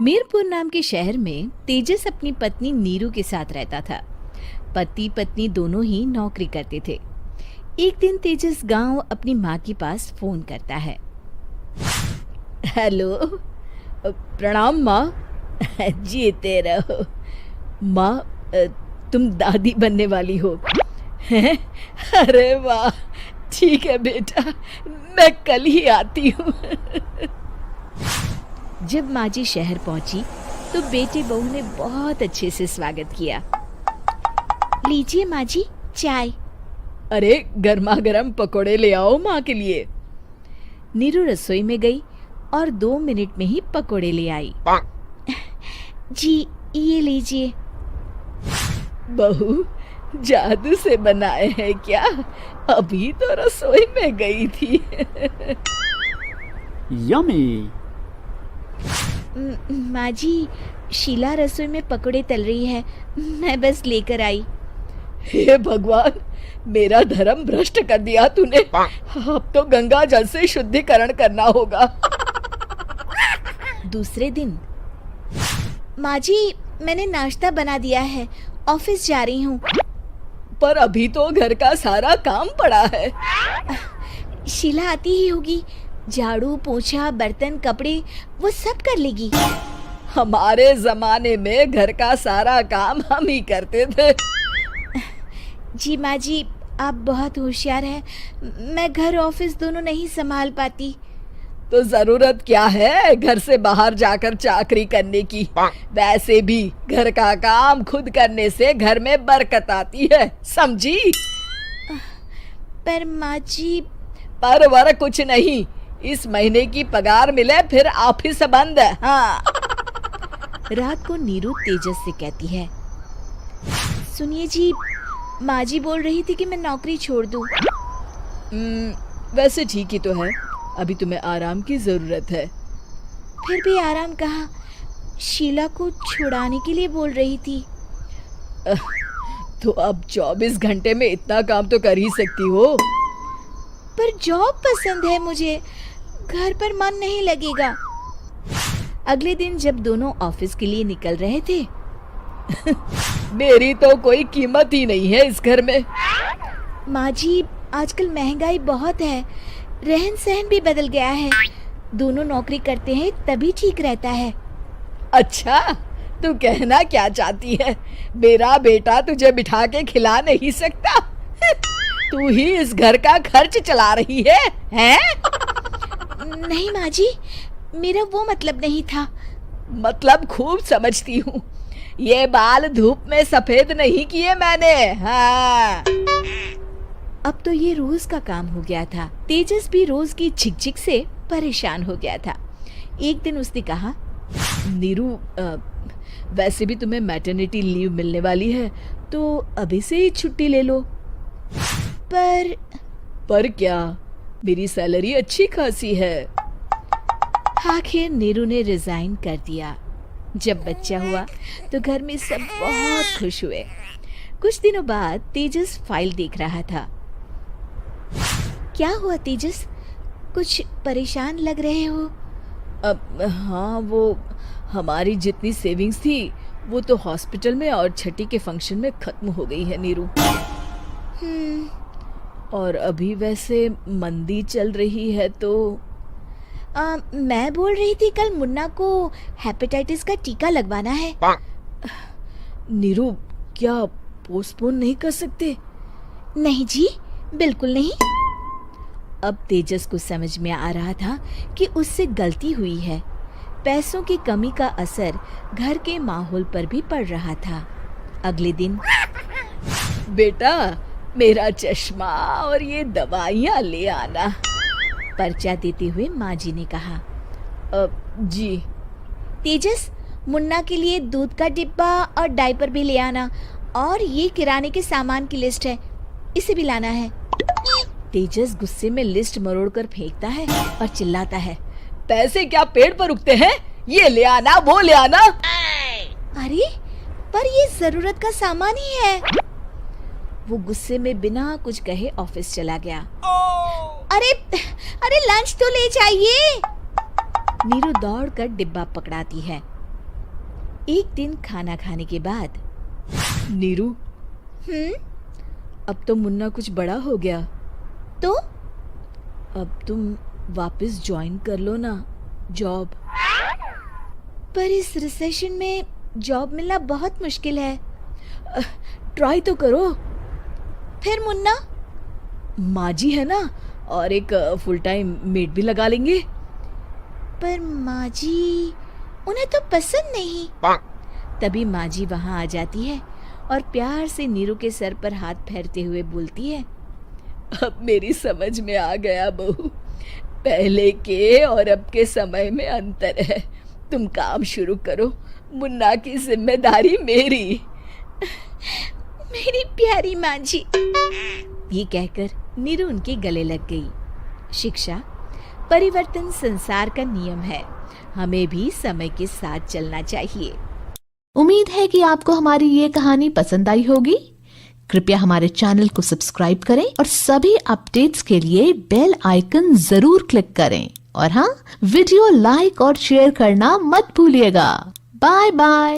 मीरपुर नाम के शहर में तेजस अपनी पत्नी नीरू के साथ रहता था। पति पत्नी दोनों ही नौकरी करते थे। एक दिन तेजस गांव अपनी माँ के पास फोन करता है। हेलो, प्रणाम माँ। जीते रहो माँ, तुम दादी बनने वाली हो हैं? अरे वाह, ठीक है बेटा, मैं कल ही आती हूँ। जब माँ जी शहर पहुंची तो बेटे बहू ने बहुत अच्छे से स्वागत किया। लीजिए माँ जी, चाय। अरे गर्मा गर्म पकोड़े ले आओ माँ के लिए। नीरू रसोई में गई और 2 मिनट में ही पकोड़े ले आई। जी ये लीजिए। बहू, जादू से बनाए हैं क्या? अभी तो रसोई में गई थी। यम्मी। माँ जी, शीला रसोई में पकोड़े तल रही है, मैं बस लेकर आई। हे भगवान, मेरा धर्म भ्रष्ट कर दिया तूने। अब तो गंगा जल से शुद्धिकरण करना होगा। दूसरे दिन, माँ जी मैंने नाश्ता बना दिया है, ऑफिस जा रही हूँ। पर अभी तो घर का सारा काम पड़ा है। शीला आती ही होगी, झाड़ू पोछा बर्तन कपड़े वो सब कर लेगी। हमारे जमाने में घर का सारा काम हम ही करते थे। जी माँ जी, आप बहुत होशियार हैं, मैं घर ऑफिस दोनों नहीं संभाल पाती। तो जरूरत क्या है घर से बाहर जाकर चाकरी करने की? वैसे भी घर का काम खुद करने से घर में बरकत आती है, समझी? पर माँ जी। पर वर कुछ नहीं, इस महीने की पगार मिले फिर ऑफिस बंद। हाँ। रात को नीरू तेजस से कहती है, सुनिए जी, माँ जी बोल रही थी कि मैं नौकरी छोड़ दूं। वैसे ठीक ही तो है, अभी तुम्हें आराम की जरूरत है। फिर भी आराम कहाँ, शीला को छुड़ाने के लिए बोल रही थी। तो अब 24 घंटे में इतना काम तो कर ही सकती हो। पर जॉब पसंद है मुझे, घर पर मन नहीं लगेगा। अगले दिन जब दोनों ऑफिस के लिए निकल रहे थे, मेरी तो कोई कीमत ही नहीं है इस घर में। माँ जी, आजकल महंगाई बहुत है, रहन सहन भी बदल गया है, दोनों नौकरी करते हैं तभी ठीक रहता है। अच्छा, तू कहना क्या चाहती है? मेरा बेटा तुझे बिठा के खिला नहीं सकता? तू ही इस घर का खर्च चला रही है, हैं? नहीं माँ जी, मेरा वो मतलब नहीं था। मतलब खूब समझती हूँ, ये बाल धूप में सफेद नहीं किए मैंने। हाँ। अब तो ये रोज का काम हो गया था। तेजस भी रोज की झिकझिक से परेशान हो गया था। एक दिन उसने कहा, नीरू, वैसे भी तुम्हें मैटरनिटी लीव मिलने वाली है, तो अभी से ही छुट्टी ले लो। पर क्या, मेरी सैलरी अच्छी खासी है। आखिर नीरू ने रिजाइन कर दिया। जब बच्चा हुआ तो घर में सब बहुत खुश हुए। कुछ दिनों बाद तेजस फाइल देख रहा था। क्या हुआ तेजस, कुछ परेशान लग रहे हो? हाँ, वो हमारी जितनी सेविंग्स थी वो तो हॉस्पिटल में और छठी के फंक्शन में खत्म हो गई है नीरू। और अभी वैसे मंदी चल रही है तो मैं बोल रही थी कल मुन्ना को हेपेटाइटिस का टीका लगवाना है। नीरू, क्या पोस्टपोन नहीं कर सकते? नहीं जी, बिल्कुल नहीं। अब तेजस को समझ में आ रहा था कि उससे गलती हुई है। पैसों की कमी का असर घर के माहौल पर भी पड़ रहा था। अगले दिन, बेटा मेरा चश्मा और ये दवाइयाँ ले आना, पर्चा देते हुए माँ जी ने कहा। जी। तेजस, मुन्ना के लिए दूध का डिब्बा और डायपर भी ले आना, और ये किराने के सामान की लिस्ट है, इसे भी लाना है। तेजस गुस्से में लिस्ट मरोड़कर फेंकता है और चिल्लाता है, पैसे क्या पेड़ पर उगते हैं? ये ले आना, वो ले आना। अरे पर ये जरूरत का सामान ही है। वो गुस्से में बिना कुछ कहे ऑफिस चला गया। अरे लंच तो ले जाइए। नीरू दौड़कर डिब्बा पकड़ाती है। एक दिन खाना खाने के बाद, नीरू, अब तो मुन्ना कुछ बड़ा हो गया, तो अब तुम वापस ज्वाइन कर लो ना जॉब। पर इस रिसेशन में जॉब मिलना बहुत मुश्किल है। ट्राई तो करो। फिर मुन्ना? माँ जी है ना, और एक फुल टाइम मेड भी लगा लेंगे। पर माँ जी, उन्हें तो पसंद नहीं। तभी माँ जी वहाँ आ जाती है और प्यार से नीरू के सर पर हाथ फेरते हुए बोलती है, अब मेरी समझ में आ गया बहू, पहले के और अब के समय में अंतर है। तुम काम शुरू करो, मुन्ना की जिम्मेदारी मेरी। मेरी प्यारी माँ जी। ये कहकर नीरू उनके गले लग गई। शिक्षा, परिवर्तन संसार का नियम है, हमें भी समय के साथ चलना चाहिए। उम्मीद है कि आपको हमारी ये कहानी पसंद आई होगी। कृपया हमारे चैनल को सब्सक्राइब करें और सभी अपडेट्स के लिए बेल आइकन जरूर क्लिक करें। और हाँ, वीडियो लाइक और शेयर करना मत भूलिएगा। Bye bye.